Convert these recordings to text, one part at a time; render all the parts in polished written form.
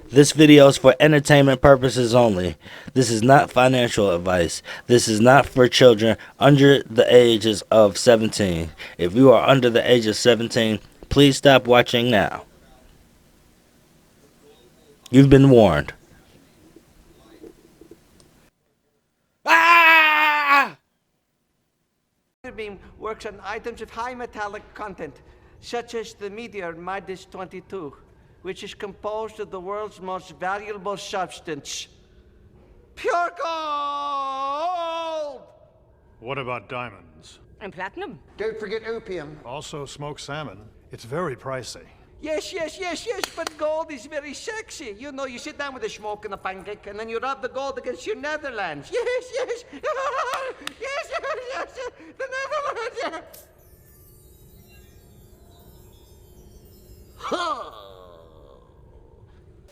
This video is for entertainment purposes only. This is not financial advice. This is not for children under the ages of 17. If you are under the age of 17, please stop watching now. You've been warned. Ah! Beam works on items of high metallic content, such as the meteor Midas 22, which is composed of the world's most valuable substance, pure gold! What about diamonds? And platinum. Don't forget opium. Also smoked salmon. It's very pricey. Yes, but gold is very sexy. You know, you sit down with a smoke and a pancake, and then you rub the gold against your Netherlands. Yes. yes, the Netherlands,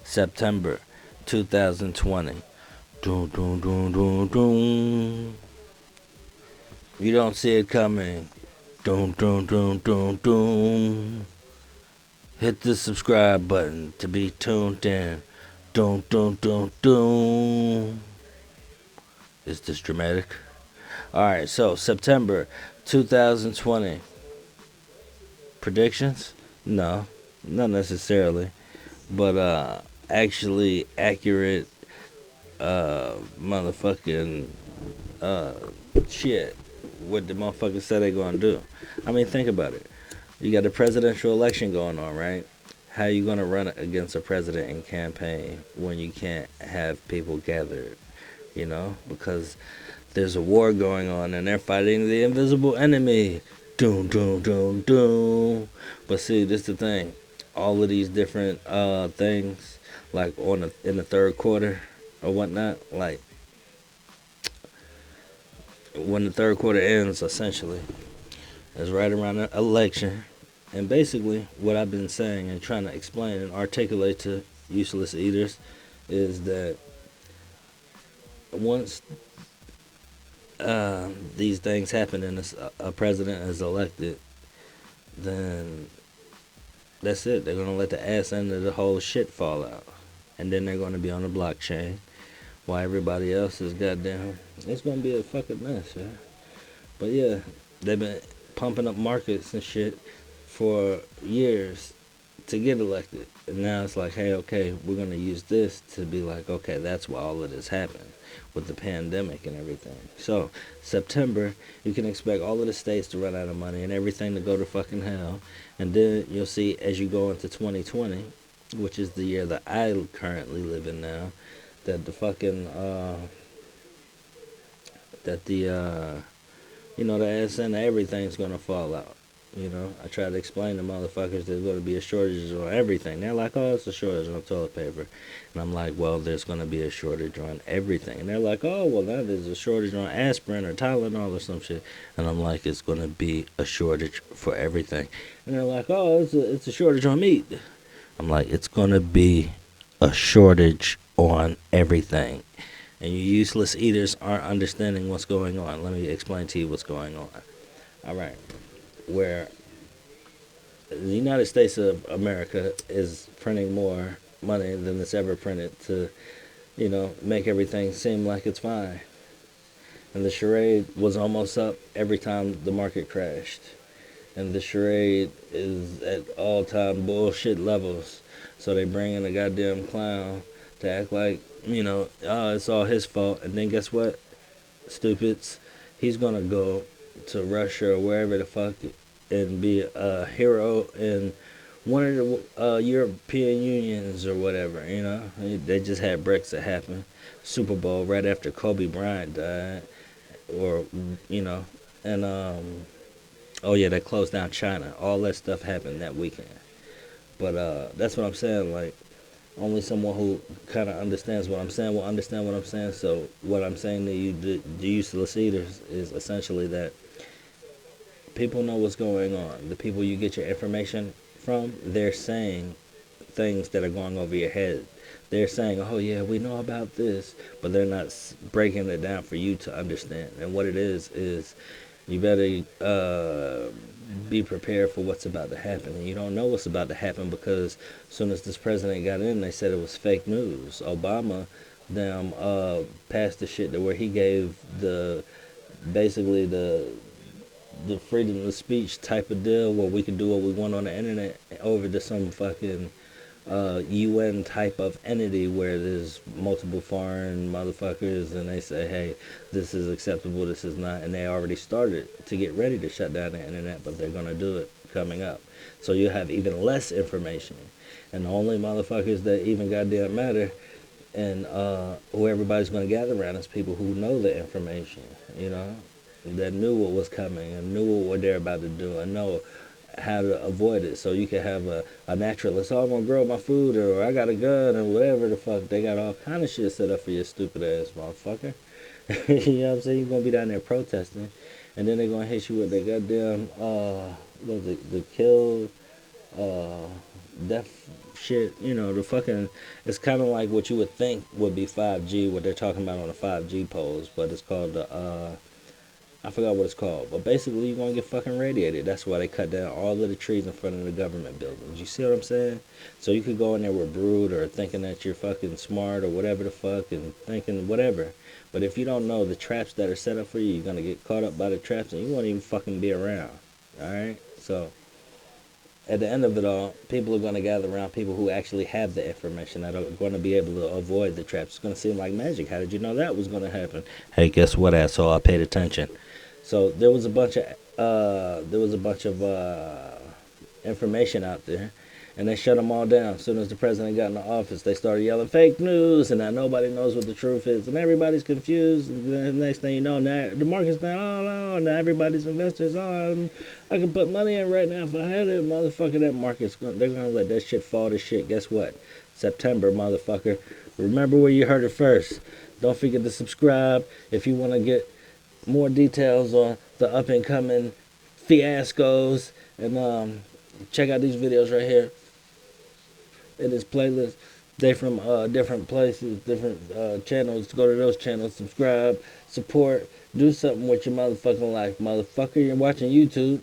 September 2020. Doom, doom, doom, doom, doom. You don't see it coming. Doom, doom, doom, doom, doom. Hit the subscribe button to be tuned in. Doom, doom, doom, doom. Is this dramatic? Alright, so September 2020. Predictions? No, not necessarily. But actually accurate motherfucking shit. What the motherfuckers say they gonna do. I mean, think about it. You got a presidential election going on, right? How you gonna run against a president in campaign when you can't have people gathered? You know, because there's a war going on and they're fighting the invisible enemy. Doom, doom, doom, doom. But see, this is the thing. All of these different things, like in the third quarter or whatnot, like when the third quarter ends, essentially, is right around the election. And basically, what I've been saying and trying to explain and articulate to useless eaters is that once these things happen and a president is elected, then that's it. They're going to let the ass end of the whole shit fall out. And then they're going to be on the blockchain while everybody else is goddamn. It's going to be a fucking mess, man. But yeah, they've been pumping up markets and shit for years to get elected. And now it's like, hey, okay, we're going to use this to be like, okay, that's why all of this happened with the pandemic and everything. So, September, you can expect all of the states to run out of money and everything to go to fucking hell. And then you'll see as you go into 2020, which is the year that I currently live in now, that the fucking, the ass and everything's gonna fall out. You know, I try to explain to motherfuckers there's going to be a shortage on everything. They're like, oh, it's a shortage on toilet paper. And I'm like, well, there's going to be a shortage on everything. And they're like, oh, well, now there's a shortage on aspirin or Tylenol or some shit. And I'm like, it's going to be a shortage for everything. And they're like, oh, it's a shortage on meat. I'm like, it's going to be a shortage on everything. And you useless eaters aren't understanding what's going on. Let me explain to you what's going on. All right. Where the United States of America is printing more money than it's ever printed to, make everything seem like it's fine. And the charade was almost up every time the market crashed. And the charade is at all-time bullshit levels. So they bring in a goddamn clown to act like, it's all his fault. And then guess what, stupids? He's going to go to Russia or wherever the fuck and be a hero in one of the European unions or whatever, They just had Brexit happen. Super Bowl right after Kobe Bryant died. Or, and, they closed down China. All that stuff happened that weekend. But that's what I'm saying, like, only someone who kind of understands what I'm saying will understand what I'm saying. So what I'm saying to you, the useless eaters, is essentially that people know what's going on. The people you get your information from, they're saying things that are going over your head. They're saying, oh yeah, we know about this, but they're not breaking it down for you to understand. And what it is You better be prepared for what's about to happen. And you don't know what's about to happen because as soon as this president got in, they said it was fake news. Obama, them passed the shit to where he gave the basically the freedom of speech type of deal where we can do what we want on the internet over to some fucking UN type of entity where there's multiple foreign motherfuckers and they say, hey, this is acceptable, this is not, and they already started to get ready to shut down the internet, but they're gonna do it coming up. So you have even less information, and the only motherfuckers that even goddamn matter and who everybody's gonna gather around is people who know the information, you know, that knew what was coming and knew what they're about to do and know how to avoid it. So you can have a naturalist, oh, I'm gonna grow my food, or I got a gun, or whatever the fuck. They got all kind of shit set up for your stupid ass motherfucker. You know what I'm saying? You're gonna be down there protesting, and then they're gonna hit you with the goddamn what was it, the kill death shit. You know, the fucking, it's kind of like what you would think would be 5G, what they're talking about on the 5G poles, but it's called the I forgot what it's called, but basically you're gonna get fucking radiated. That's why they cut down all of the trees in front of the government buildings. You see what I'm saying? So you could go in there with brood or thinking that you're fucking smart or whatever the fuck and thinking whatever. But if you don't know the traps that are set up for you, you're gonna get caught up by the traps and you won't even fucking be around. Alright? So at the end of it all, people are going to gather around people who actually have the information that are going to be able to avoid the traps. It's going to seem like magic. How did you know that was going to happen? Hey, guess what, asshole? I paid attention. So there was a bunch of information out there, and they shut them all down. As soon as the president got in the office, they started yelling fake news, and now nobody knows what the truth is, and everybody's confused. And the next thing you know, now the market's down. Oh no! Now everybody's investors. Oh, I can put money in right now if I had it, motherfucker. That market's they're gonna let that shit fall to shit. Guess what? September, motherfucker. Remember where you heard it first. Don't forget to subscribe if you want to get more details on the up and coming fiascos, and check out these videos right here in this playlist. They from different places, different channels. Go to those channels, subscribe, support, do something with your motherfucking life, motherfucker. You're watching YouTube.